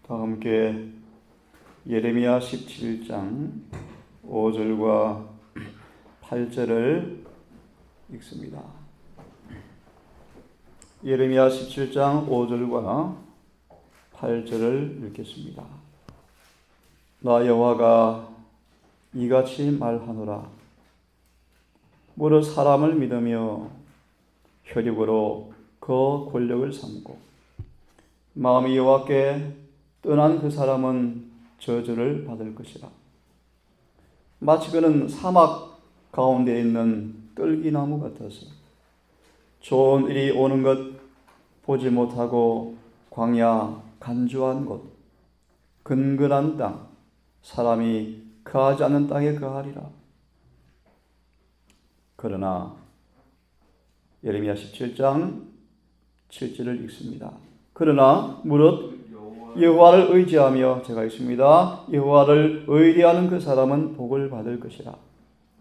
다 함께 예레미야 17장 5절과 8절을 읽습니다. 예레미야 17장 5절과 8절을 읽겠습니다. 나 여호와가 이같이 말하노라. 무릇 사람을 믿으며 혈육으로 그 권력을 삼고 마음이 여호와께 떠난 그 사람은 저주를 받을 것이라. 마치 그는 사막 가운데 있는 뜰기나무 같아서 좋은 일이 오는 것 보지 못하고 광야 간주한 곳 근근한 땅 사람이 거하지 않는 땅에 거하리라. 그러나 예레미야 17장 7절을 읽습니다. 그러나 무릇 여호와를 의지하며, 제가 있습니다. 여호와를 의리하는 그 사람은 복을 받을 것이라.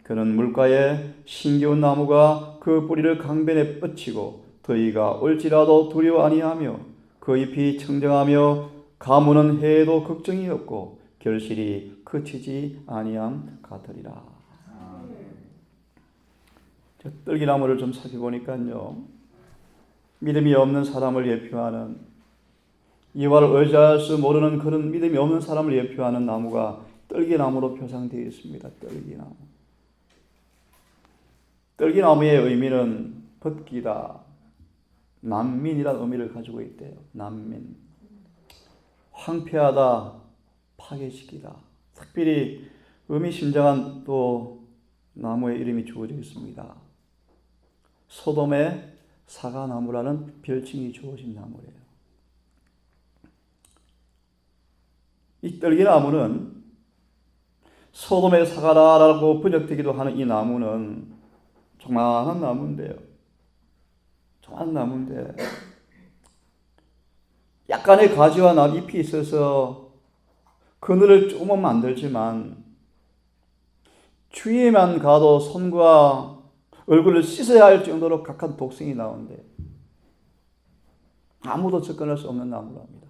그는 물가에 신기운 나무가 그 뿌리를 강변에 뻗치고 더위가 올지라도 두려워 아니하며 그 잎이 청정하며 가무는 해에도 걱정이 없고 결실이 그치지 아니함 같으리라. 뜰기나무를 좀 살펴보니까요, 믿음이 없는 사람을 예표하는, 여호와를 의지할 수 모르는 그런 믿음이 없는 사람을 예표하는 나무가 뜰기나무로 표상되어 있습니다. 뜰기나무. 뜰기나무의 의미는 벗기다, 난민이라는 의미를 가지고 있대요. 난민. 황폐하다, 파괴시키다. 특별히 의미심장한 또 나무의 이름이 주어져 있습니다. 소돔의 사과나무라는 별칭이 주어진 나무예요. 이 뜰기나무는 소돔의 사과라고 번역되기도 하는 이 나무는 조그마한 나무인데요. 조그마한 나무인데 약간의 가지와 잎이 있어서 그늘을 조금은 만들지만 주위에만 가도 손과 얼굴을 씻어야 할 정도로 각한 독성이 나오는데 아무도 접근할 수 없는 나무랍니다.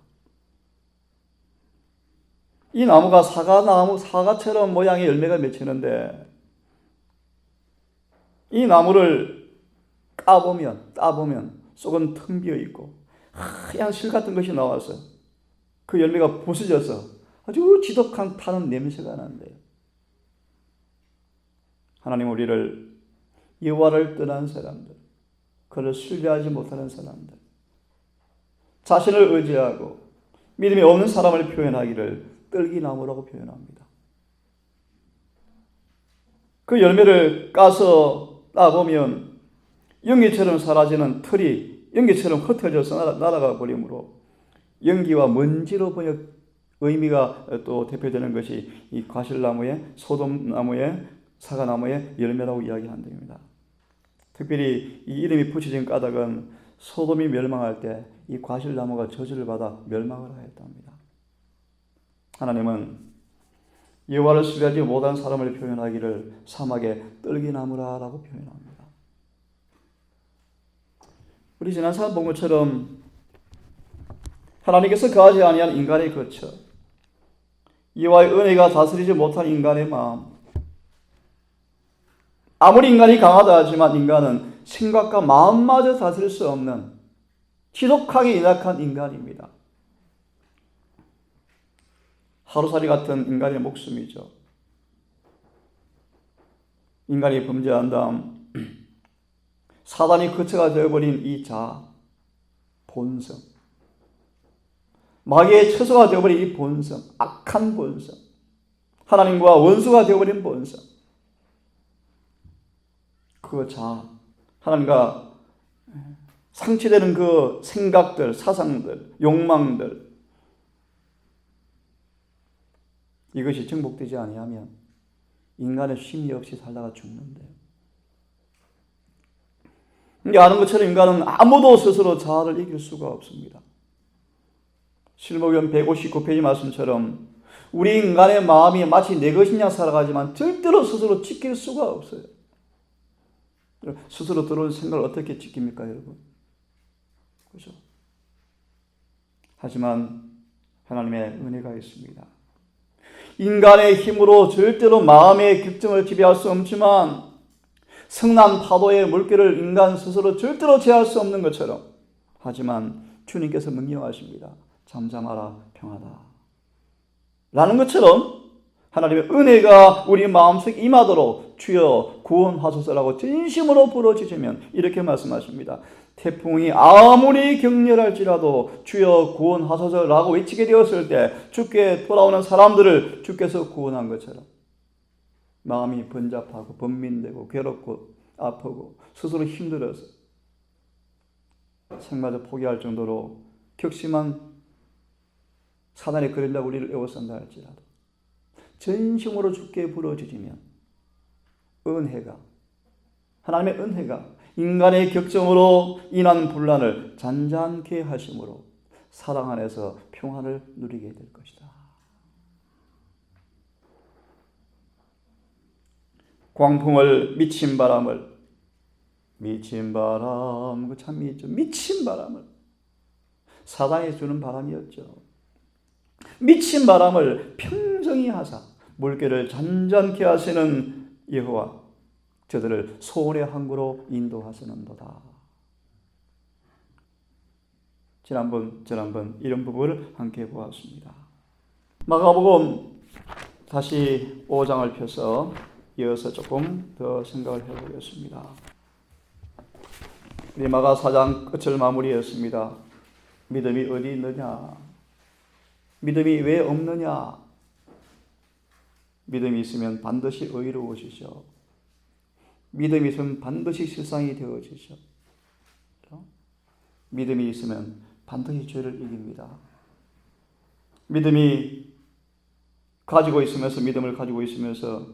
이 나무가 사과처럼 모양의 열매가 맺히는데 이 나무를 따보면 속은 텅 비어 있고 하얀 실 같은 것이 나와서 그 열매가 부서져서 아주 지독한 타는 냄새가 나는데요. 하나님 우리를 여호와를 떠난 사람들, 그를 신뢰하지 못하는 사람들, 자신을 의지하고 믿음이 없는 사람을 표현하기를 뜰기나무라고 표현합니다. 그 열매를 까서 따보면 연기처럼 사라지는 틀이 연기처럼 흩어져서 날아가 버리므로 연기와 먼지로 의미가 또 대표되는 것이 이 과실나무의, 소돔나무의, 사과나무의 열매라고 이야기한답니다. 특별히 이 이름이 붙여진 까닭은 소돔이 멸망할 때 이 과실나무가 저주를 받아 멸망을 하였답니다. 하나님은 여호와를 신뢰하지 못한 사람을 표현하기를 사막의 뜰기나무라고 표현합니다. 우리 지난 시간 본 것처럼 하나님께서 거하지 아니한 인간의 거처, 여호와의 은혜가 다스리지 못한 인간의 마음, 아무리 인간이 강하다 하지만 인간은 생각과 마음마저 다스릴 수 없는 지독하게 연약한 인간입니다. 하루살이 같은 인간의 목숨이죠. 인간이 범죄한 다음 사단이 거처가 되어버린 이 본성, 마귀의 처소가 되어버린 이 본성, 악한 본성, 하나님과 원수가 되어버린 본성, 그 하나님과 상치되는 그 생각들, 사상들, 욕망들, 이것이 정복되지 아니하면 인간의 쉼이 없이 살다가 죽는데요. 아는 것처럼 인간은 아무도 스스로 자아를 이길 수가 없습니다. 실목연 159페이지 말씀처럼 우리 인간의 마음이 마치 내 것이냐 살아가지만 절대로 스스로 지킬 수가 없어요. 스스로 들어온 생각을 어떻게 지킵니까, 여러분? 그렇죠? 하지만 하나님의 은혜가 있습니다. 인간의 힘으로 절대로 마음의 격정을 지배할 수 없지만 성난 파도의 물결을 인간 스스로 절대로 제어할 수 없는 것처럼, 하지만 주님께서 명령하십니다. 잠잠하라, 평하다 라는 것처럼 하나님의 은혜가 우리 마음속에 임하도록 주여 구원하소서라고 진심으로 부르짖으면 이렇게 말씀하십니다. 태풍이 아무리 격렬할지라도 주여 구원하소서라고 외치게 되었을 때 주께 돌아오는 사람들을 주께서 구원한 것처럼 마음이 번잡하고 번민되고 괴롭고 아프고 스스로 힘들어서 생마저 포기할 정도로 격심한 사단의 그릴라가 우리를 에워싼다 할지라도 전심으로 주께 부르짖으면 은혜가, 하나님의 은혜가 인간의 격정으로 인한 분란을 잔잔케 하심으로 사랑 안에서 평안을 누리게 될 것이다. 광풍을, 미친 바람을, 미친 바람, 그 참 있죠. 미친 바람을, 사단이 주는 바람이었죠. 미친 바람을 평정히 하사 물결을 잔잔케 하시는 여호와, 저들을 소원의 항구로 인도하시는도다. 지난번 이런 부분을 함께 보았습니다. 마가복음 다시 5장을 펴서 이어서 조금 더 생각을 해보겠습니다. 우리 마가 4장 끝을 마무리했습니다. 믿음이 어디 있느냐? 믿음이 왜 없느냐? 믿음이 있으면 반드시 의로우시죠. 믿음이 있으면 반드시 실상이 되어지죠. 믿음이 있으면 반드시 죄를 이깁니다. 믿음이 가지고 있으면서, 믿음을 가지고 있으면서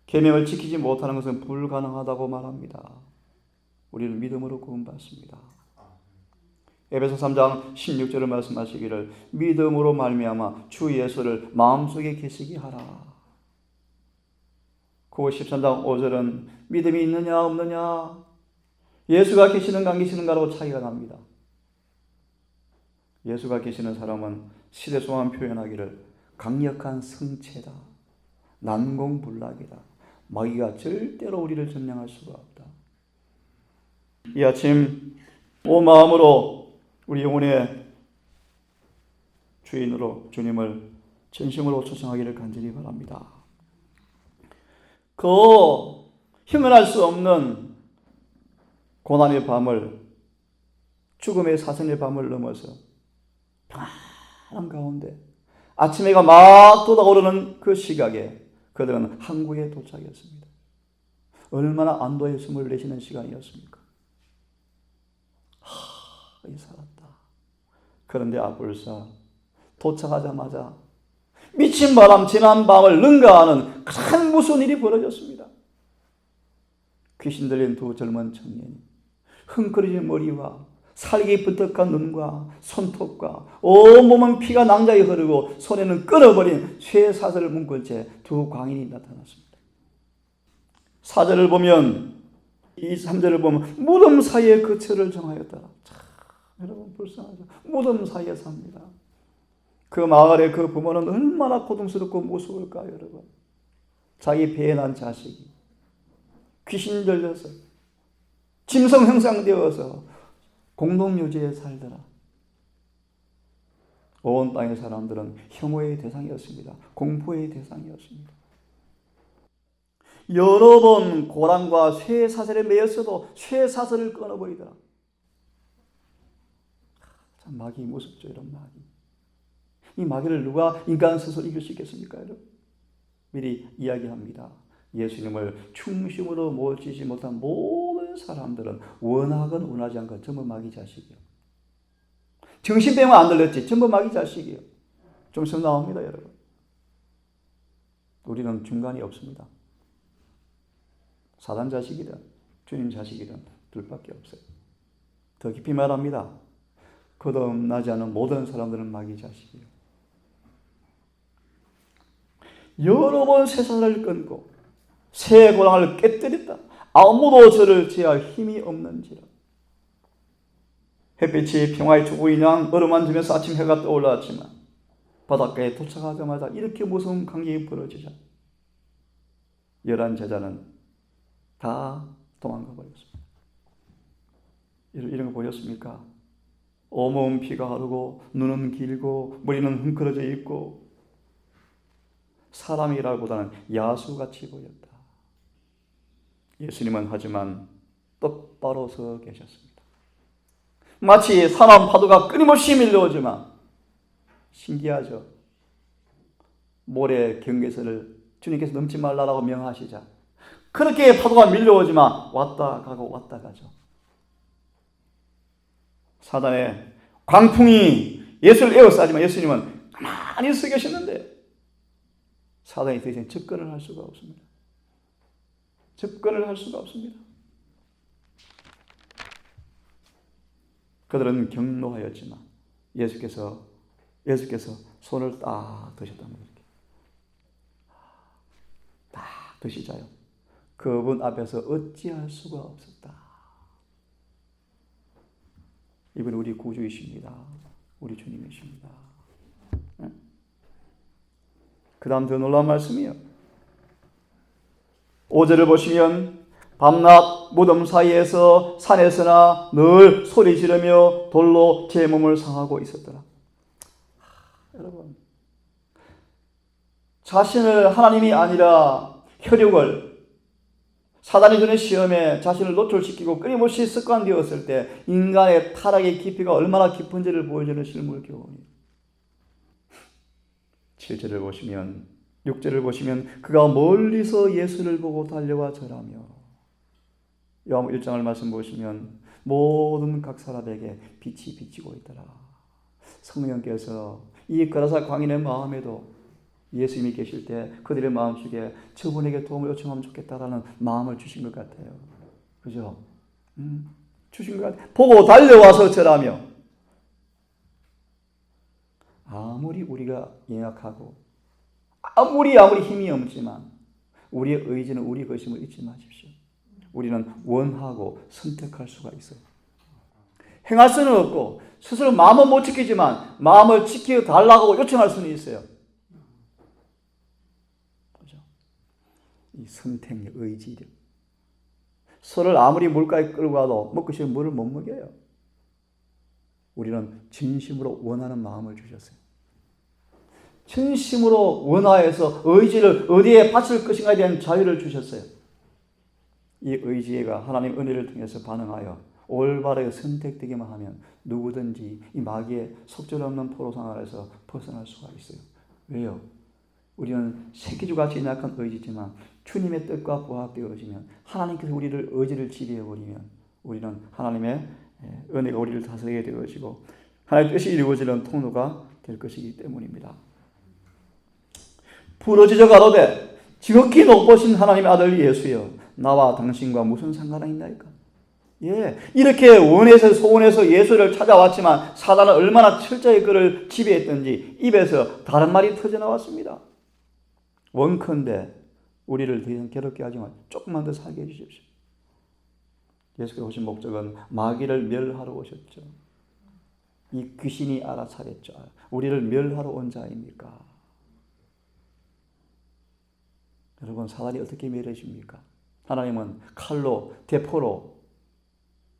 계명을 지키지 못하는 것은 불가능하다고 말합니다. 우리는 믿음으로 구원받습니다. 에베소 3장 16절을 말씀하시기를 믿음으로 말미암아 주 예수를 마음속에 계시게 하라. 그 13장 5절은 믿음이 있느냐 없느냐, 예수가 계시는가 안 계시는가로 차이가 납니다. 예수가 계시는 사람은 시대소만 표현하기를 강력한 성체다, 난공불락이다, 마귀가 절대로 우리를 점령할 수가 없다. 이 아침 온 마음으로 우리 영혼의 주인으로 주님을 진심으로 초청하기를 간절히 바랍니다. 그 형언할 수 없는 고난의 밤을, 죽음의 사선의 밤을 넘어서 평안한 가운데 아침 해가 막 돋아오르는 그 시각에 그들은 항구에 도착했습니다. 얼마나 안도의 숨을 내쉬는 시간이었습니까? 이 살았다. 그런데 아불사 도착하자마자 미친 바람 지난 밤을 능가하는 큰 무서운 일이 벌어졌습니다. 귀신 들린 두 젊은 청년이 흥거리는 머리와 살기 부탁한 눈과 손톱과 온몸은 피가 낭자히 흐르고 손에는 끊어버린 쇠사슬을 묶은 채 두 광인이 나타났습니다. 4절을 보면, 이 3절을 보면 무덤 사이에 그 처를 정하였다. 참 여러분 불쌍하죠. 무덤 사이에 삽니다. 그 마을의 그 부모는 얼마나 고통스럽고 무서울까요, 여러분? 자기 배에 난 자식이 귀신 들려서 짐승 형상되어서 공동묘지에 살더라. 온 땅의 사람들은 혐오의 대상이었습니다. 공포의 대상이었습니다. 여러 번 고랑과 쇠사슬에 매였어도 쇠사슬을 끊어버리더라. 참 마귀 무섭죠, 이런 마귀. 이 마귀를 누가 인간 스스로 이길 수 있겠습니까, 여러분? 미리 이야기합니다. 예수님을 중심으로 모시지 못한 모든 사람들은 원하건 원하지 않건 전부 마귀 자식이요. 정신병은 안 들렸지, 전부 마귀 자식이요. 좀 성나옵니다, 여러분. 우리는 중간이 없습니다. 사단 자식이든 주님 자식이든 둘밖에 없어요. 더 깊이 말합니다. 거듭나지 않은 모든 사람들은 마귀 자식이에요. 여러 번 쇠사슬을 끊고 새 고랑을 깨뜨렸다. 아무도 저를 제할 힘이 없는지라. 햇빛이 평화의 주부인 양 얼음 앉으면서 아침 해가 떠올랐지만 바닷가에 도착하자마자 이렇게 무서운 강경이 벌어지자 11 제자는 다 도망가 버렸습니다. 이런 거 보셨습니까? 온몸 피가 흐르고 눈은 길고 머리는 흥크러져 있고 사람이라기보다는 야수같이 보였다. 예수님은 하지만 똑바로 서 계셨습니다. 마치 산한 파도가 끊임없이 밀려오지만 신기하죠. 모래 경계선을 주님께서 넘지 말라고 명하시자 그렇게 파도가 밀려오지만 왔다 가고 왔다 가죠. 사단의 광풍이 예수를 에워싸지만 예수님은 가만히 서 계셨는데 사단이 더 이상 접근을 할 수가 없습니다. 접근을 할 수가 없습니다. 그들은 경노하였지만 예수께서 손을 딱 드셨다는 거예요. 딱 드시자요. 그분 앞에서 어찌할 수가 없었다. 이분이 우리 구주이십니다. 우리 주님이십니다. 그 다음 더 놀라운 말씀이요. 5절을 보시면 밤낮 무덤 사이에서 산에서나 늘 소리 지르며 돌로 제 몸을 상하고 있었더라. 여러분, 자신을 하나님이 아니라 혈육을 사단이 주는 시험에 자신을 노출시키고 끊임없이 습관되었을 때 인간의 타락의 깊이가 얼마나 깊은지를 보여주는 실물 교훈이에요. 7절을 보시면 6절을 보시면 그가 멀리서 예수를 보고 달려와 절하며 요한복음 1장을 말씀 보시면 모든 각 사람에게 빛이 비치고 있더라. 성령께서 이 거라사 광인의 마음에도 예수님이 계실 때 그들의 마음속에 저분에게 도움을 요청하면 좋겠다라는 마음을 주신 것 같아요. 그죠? 주신 것 같아요. 보고 달려와서 절하며 아무리 우리가 연약하고 아무리 힘이 없지만 우리의 의지는 우리 것임을 잊지 마십시오. 우리는 원하고 선택할 수가 있어요. 행할 수는 없고 스스로 마음은 못 지키지만 마음을 지켜달라고 요청할 수는 있어요. 그죠? 이 선택력, 의지력. 소를 아무리 물가에 끌고 가도 먹고 싶으면 물을 못 먹여요. 우리는 진심으로 원하는 마음을 주셨어요. 진심으로 원하여서 의지를 어디에 바칠 것인가에 대한 자유를 주셨어요. 이 의지가 하나님 은혜를 통해서 반응하여 올바르게 선택되기만 하면 누구든지 이 마귀의 속절없는 포로상 아래서 벗어날 수가 있어요. 왜요? 우리는 새끼줄같이 약한 의지지만 주님의 뜻과 부합되어지면 하나님께서 우리를 의지를 지배해버리면 우리는 하나님의 은혜가 우리를 다스리게 되어지고 하나님의 뜻이 이루어지는 통로가 될 것이기 때문입니다. 부러지져 가로되 지극히 높으신 하나님의 아들 예수여 나와 당신과 무슨 상관이 있나이까? 예, 이렇게 원해서 소원해서 예수를 찾아왔지만 사단은 얼마나 철저히 그를 지배했던지 입에서 다른 말이 터져나왔습니다. 원컨대 우리를 더 이상 괴롭게 하지 마. 조금만 더 살게 해주십시오. 예수께서 오신 목적은 마귀를 멸하러 오셨죠. 이 귀신이 알아차렸죠. 우리를 멸하러 온 자입니까? 여러분, 사단이 어떻게 멸하십니까? 하나님은 칼로, 대포로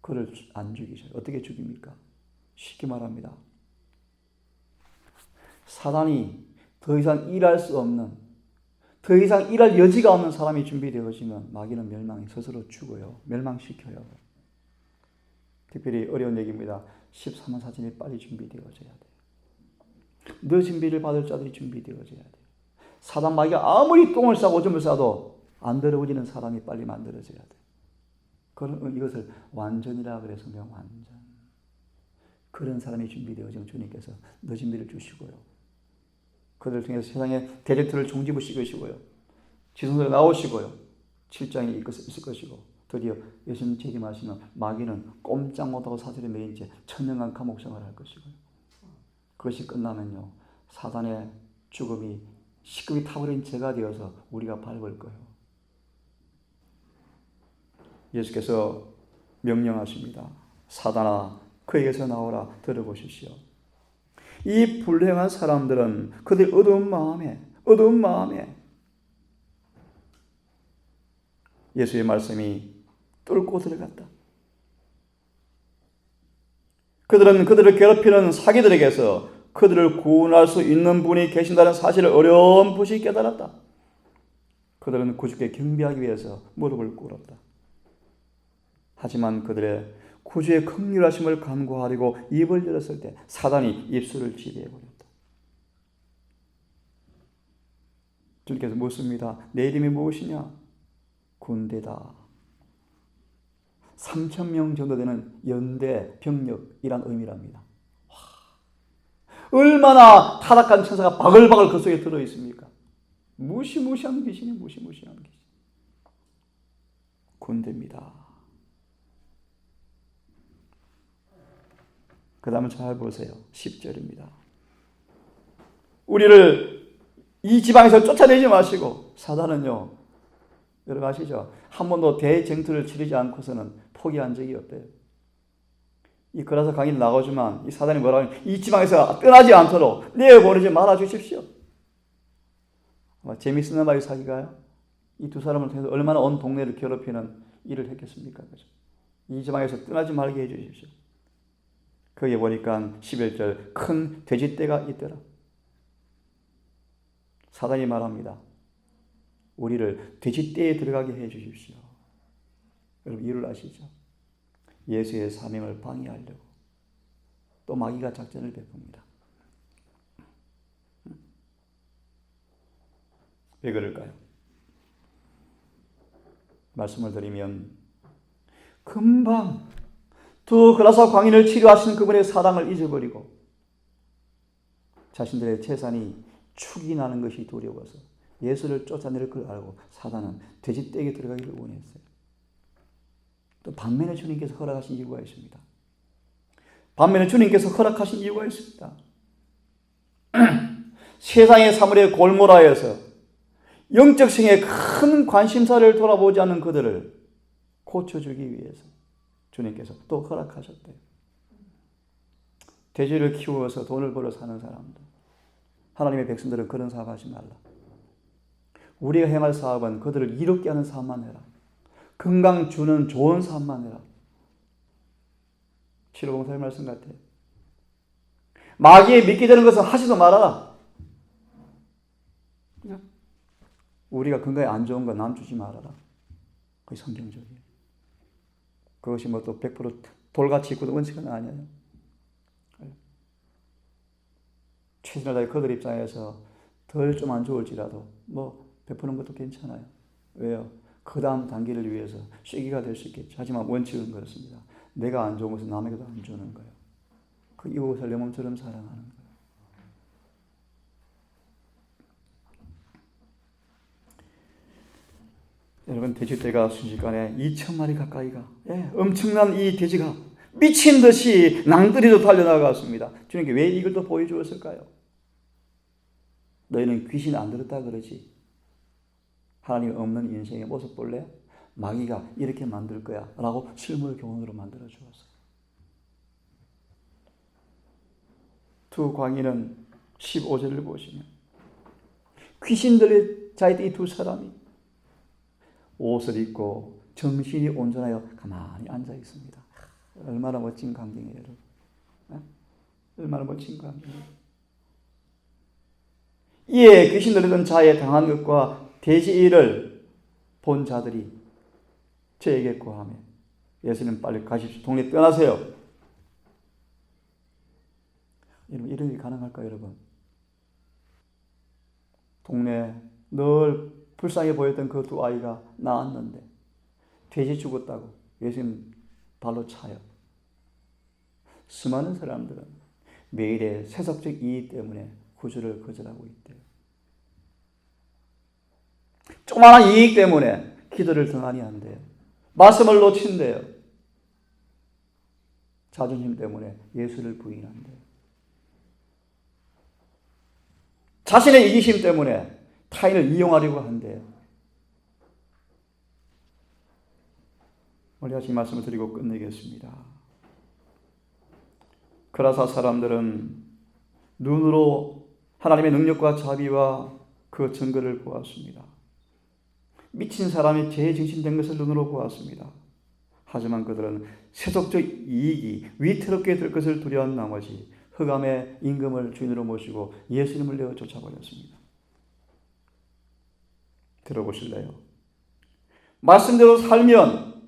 그를 안 죽이셔요. 어떻게 죽입니까? 쉽게 말합니다. 사단이 더 이상 일할 수 없는, 더 이상 일할 여지가 없는 사람이 준비되어지면 마귀는 멸망이 스스로 죽어요. 멸망시켜요. 특별히 어려운 얘기입니다. 13만 사진이 빨리 준비되어져야 돼요. 너 준비를 받을 자들이 준비되어져야 돼요. 사단 마귀가 아무리 똥을 싸고 오줌을 싸도 안 더러워지는 사람이 빨리 만들어져야 돼요. 그런 이것을 완전이라 그래서 명완전. 그런 사람이 준비되어지면 주님께서 너 준비를 주시고요. 그들을 통해서 세상의 대적들을 종지부시고요. 지성소에 나오시고요. 7장에 있을 것이고 드디어 예수님 재림하시면 마귀는 꼼짝 못하고 사슬에 매인 채 천년간 감옥생활을 할 것이고요. 그것이 끝나면요. 사단의 죽음이 시급이 타버린 죄가 되어서 우리가 밟을 거예요. 예수께서 명령하십니다. 사단아, 그에게서 나오라. 들어보십시오. 이 불행한 사람들은 그들 어두운 마음에 예수의 말씀이 뚫고 들어갔다. 그들은 그들을 괴롭히는 사기들에게서 그들을 구원할 수 있는 분이 계신다는 사실을 어렴풋이 깨달았다. 그들은 구주께 경배하기 위해서 무릎을 꿇었다. 하지만 그들의 구주의 긍휼하심을 간구하려고 입을 열었을 때 사단이 입술을 지배해버렸다. 주님께서 묻습니다. 내 이름이 무엇이냐? 군대다. 3,000명 정도 되는 연대 병력이란 의미랍니다. 얼마나 타락한 천사가 바글바글 그 속에 들어있습니까? 무시무시한 귀신이 무시무시한 귀신. 군대입니다. 그 다음은 잘 보세요. 10절입니다. 우리를 이 지방에서 쫓아내지 마시고, 사단은요, 여러분 아시죠? 한 번도 대쟁투를 치르지 않고서는 포기한 적이 없대요. 이 그라서 강의를 나가지만 이 사단이 뭐라고 하냐면 이 지방에서 떠나지 않도록 내어보내지 말아 주십시오. 재미있는 말이 사기가요? 이 두 사람을 통해서 얼마나 온 동네를 괴롭히는 일을 했겠습니까? 그죠? 이 지방에서 떠나지 말게 해주십시오. 거기에 보니까 11절 큰 돼지떼가 있더라. 사단이 말합니다. 우리를 돼지떼에 들어가게 해주십시오. 여러분 이유를 아시죠? 예수의 사명을 방해하려고 또 마귀가 작전을 베풉니다. 왜 그럴까요? 말씀을 드리면 금방 두 그라사 광인을 치료하신 그분의 사랑을 잊어버리고 자신들의 재산이 축이 나는 것이 두려워서 예수를 쫓아낼 걸 알고 사단은 돼지떼에 들어가기를 원했어요. 또 반면에 주님께서 허락하신 이유가 있습니다. 반면에 주님께서 허락하신 이유가 있습니다. 세상의 사물에 골몰하여서 영적 생에 큰 관심사를 돌아보지 않는 그들을 고쳐주기 위해서 주님께서 또 허락하셨대요. 돼지를 키워서 돈을 벌어 사는 사람들, 하나님의 백성들은 그런 사업하지 말라. 우리가 행할 사업은 그들을 이롭게 하는 사업만 해라. 건강 주는 좋은 사업만 해라. 치료봉사의 말씀 같아요. 마귀에 믿게 되는 것은 하지도 말아라. 우리가 건강에 안 좋은 거 남 주지 말아라. 그게 성경적이에요. 그것이 뭐 또 100% 돌같이 굳은 원칙은 아니에요. 최선을 다해 그들 입장에서 덜 좀 안 좋을지라도 뭐 베푸는 것도 괜찮아요. 왜요? 그 다음 단계를 위해서 쐐기가 될 수 있겠죠. 하지만 원칙은 그렇습니다. 내가 안 좋은 것은 남에게도 안 주는 거예요. 그 이웃을 내 몸처럼 사랑하는 거예요. 여러분 돼지떼가 순식간에 2,000마리 가까이가 엄청난 이 돼지가 미친 듯이 낭떠러지로 달려나갔습니다. 주님께 왜 이걸 또 보여주었을까요? 너희는 귀신 안 들었다 그러지. 하나님 없는 인생의 모습 볼래? 마귀가 이렇게 만들 거야 라고 실물 교훈으로 만들어 주었어요. 두 광인은 15절을 보시면 귀신들의 자이던 이 두 사람이 옷을 입고 정신이 온전하여 가만히 앉아 있습니다. 얼마나 멋진 광경이에요, 여러분. 얼마나 멋진 광경이에요. 이에 귀신 들리던 자에 당한 것과 돼지일을 본 자들이 저에게 고하며 예수님 빨리 가십시오. 동네 떠나세요. 여러분 이런 일이 가능할까요, 여러분? 동네 늘 불쌍해 보였던 그 두 아이가 나았는데 돼지 죽었다고 예수님 발로 차요. 수많은 사람들은 매일의 세속적 이익 때문에 구주를 거절하고 있대요. 조그마한 이익 때문에 기도를 등한히 한대요. 말씀을 놓친대요. 자존심 때문에 예수를 부인한대요. 자신의 이기심 때문에 타인을 이용하려고 한대요. 우리가 이 말씀을 드리고 끝내겠습니다. 그라사 사람들은 눈으로 하나님의 능력과 자비와 그 증거를 보았습니다. 미친 사람이 재정신된 것을 눈으로 보았습니다. 하지만 그들은 세속적 이익이 위태롭게 될 것을 두려워한 나머지 흑암의 임금을 주인으로 모시고 예수님을 내어 쫓아버렸습니다. 들어보실래요? 말씀대로 살면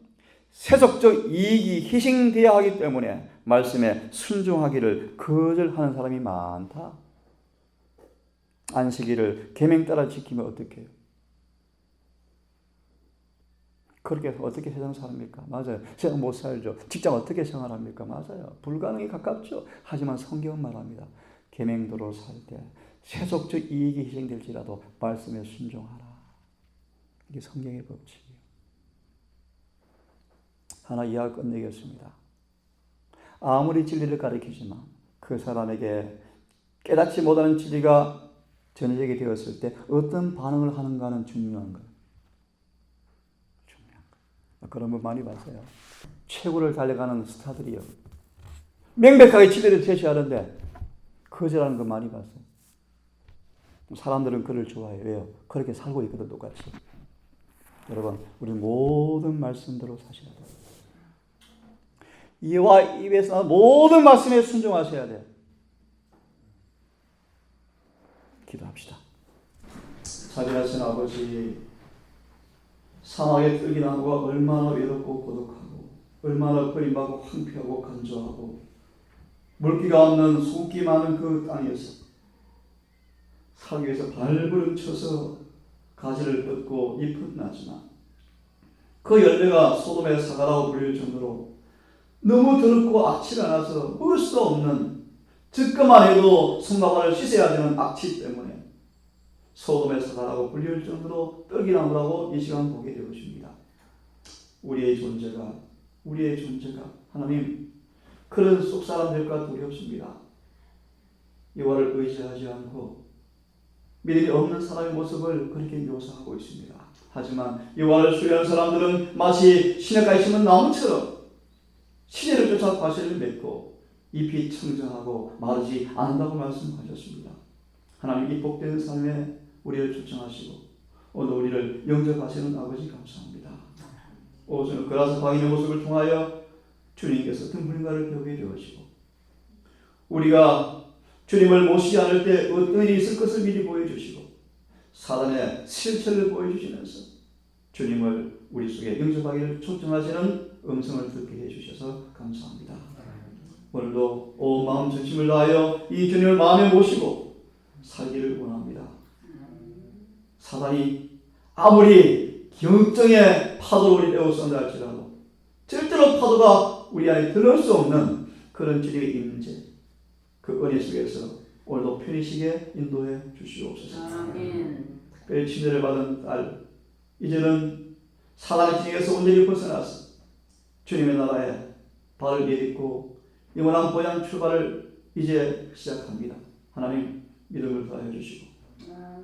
세속적 이익이 희생되어야 하기 때문에 말씀에 순종하기를 거절하는 사람이 많다. 안식일을 계명 따라 지키면 어떻게 해요? 그렇게 해서 어떻게 세상 사랍니까? 맞아요. 세상 못 살죠. 직장 어떻게 생활합니까? 맞아요. 불가능에 가깝죠. 하지만 성경은 말합니다. 계명대로 살 때 세속적 이익이 희생될지라도 말씀에 순종하라. 이게 성경의 법칙이에요. 하나 이야기 끝내겠습니다. 아무리 진리를 가르치지만 그 사람에게 깨닫지 못하는 진리가 전해지게 되었을 때 어떤 반응을 하는가는 중요한 거예요. 그런 분 많이 봤어요. 최고를 달려가는 스타들이요. 명백하게 진리를 제시하는데 거절하는 거 많이 봤어요. 사람들은 그를 좋아해요. 왜요? 그렇게 살고 있거든, 똑같이. 여러분, 우리 모든 말씀대로 사셔야 돼요. 이와 입에서 모든 말씀에 순종하셔야 돼요. 기도합시다. 자비하신 아버지, 사막의 뜰기나무가 얼마나 외롭고 고독하고 얼마나 버림받고 황폐하고 간조하고 물기가 없는 수국이 많은 그 땅에서 산 위에서 발버둥 쳐서 가지를 뻗고 잎은 나지만 그 열매가 소돔의 사과라고 불릴 정도로 너무 더럽고 악취가 나서 먹을 수 없는, 듣기만 해도 손가락을 씻어야 되는 악취 때문에 소돔의 사과라고 불릴 정도로 떨기나무라고 이 시간 보게 되어집니다. 우리의 존재가 하나님, 그런 속사람들과 두렵습니다. 여호와를 의지하지 않고 믿음이 없는 사람의 모습을 그렇게 묘사하고 있습니다. 하지만 여호와를 신뢰하는 사람들은 마치 시냇가에 심은 나무처럼 시대를 쫓아 과실을 맺고 잎이 청정하고 마르지 않는다고 말씀하셨습니다. 하나님, 이 복된 삶에 우리를 초청하시고 오늘 우리를 영접하시는 아버지 감사합니다. 오늘 그라스 광인의 모습을 통하여 주님께서 등불인가를 배우게 되어지고 우리가 주님을 모시지 않을 때 어떤 일이 있을 것을 미리 보여주시고 사단의 실체를 보여주시면서 주님을 우리 속에 영접하기를 초청하시는 음성을 듣게 해주셔서 감사합니다. 오늘도 온 마음 전심을 다하여 이 주님을 마음에 모시고 살기를 원합니다. 사단이 아무리 경정의 파도를 우리 에워싼다 할지라도 절대로 파도가 우리 안에 들어올 수 없는 그런 주님의 임재, 그 은혜 속에서 오늘도 편히시게 인도해 주시옵소서. 특별히 침례를 받은 딸, 이제는 사단의 진영에서 온전히 벗어나서 주님의 나라에 발을 내딛고 영원한 보양 출발을 이제 시작합니다. 하나님, 믿음을 더하여 주시고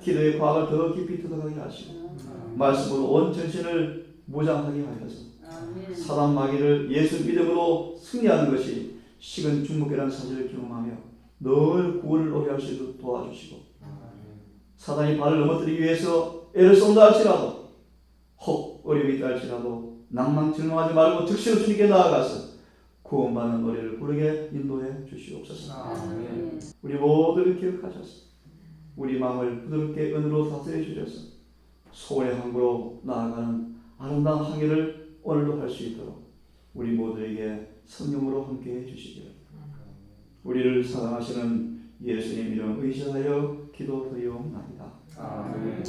기도의 과학을 더 깊이 들어가게 하시고 말씀으로 온 전신을 무장하게 하셔서 사단 마귀를 예수 믿음으로 승리하는 것이 식은 중목이라는 사실을 경험하며 늘 구원을 오게 할 수 있도록 도와주시고 사단이 발을 넘어뜨리기 위해서 애를 쏜다 할지라도 혹 어려움이 있다 할지라도 낭망질망하지 말고 즉시로 주님께 나아가서 구원받는 노래를 부르게 인도해 주시옵소서. 우리 모두를 기억하셔서 우리 마음을 부드럽게 은으로 다스려 주셔서 소원의 항구로 나아가는 아름다운 항해를 오늘도 할 수 있도록 우리 모두에게 성령으로 함께해 주시기를 우리를 사랑하시는 예수님 이름 의지하여 기도드리옵나이다. 아멘.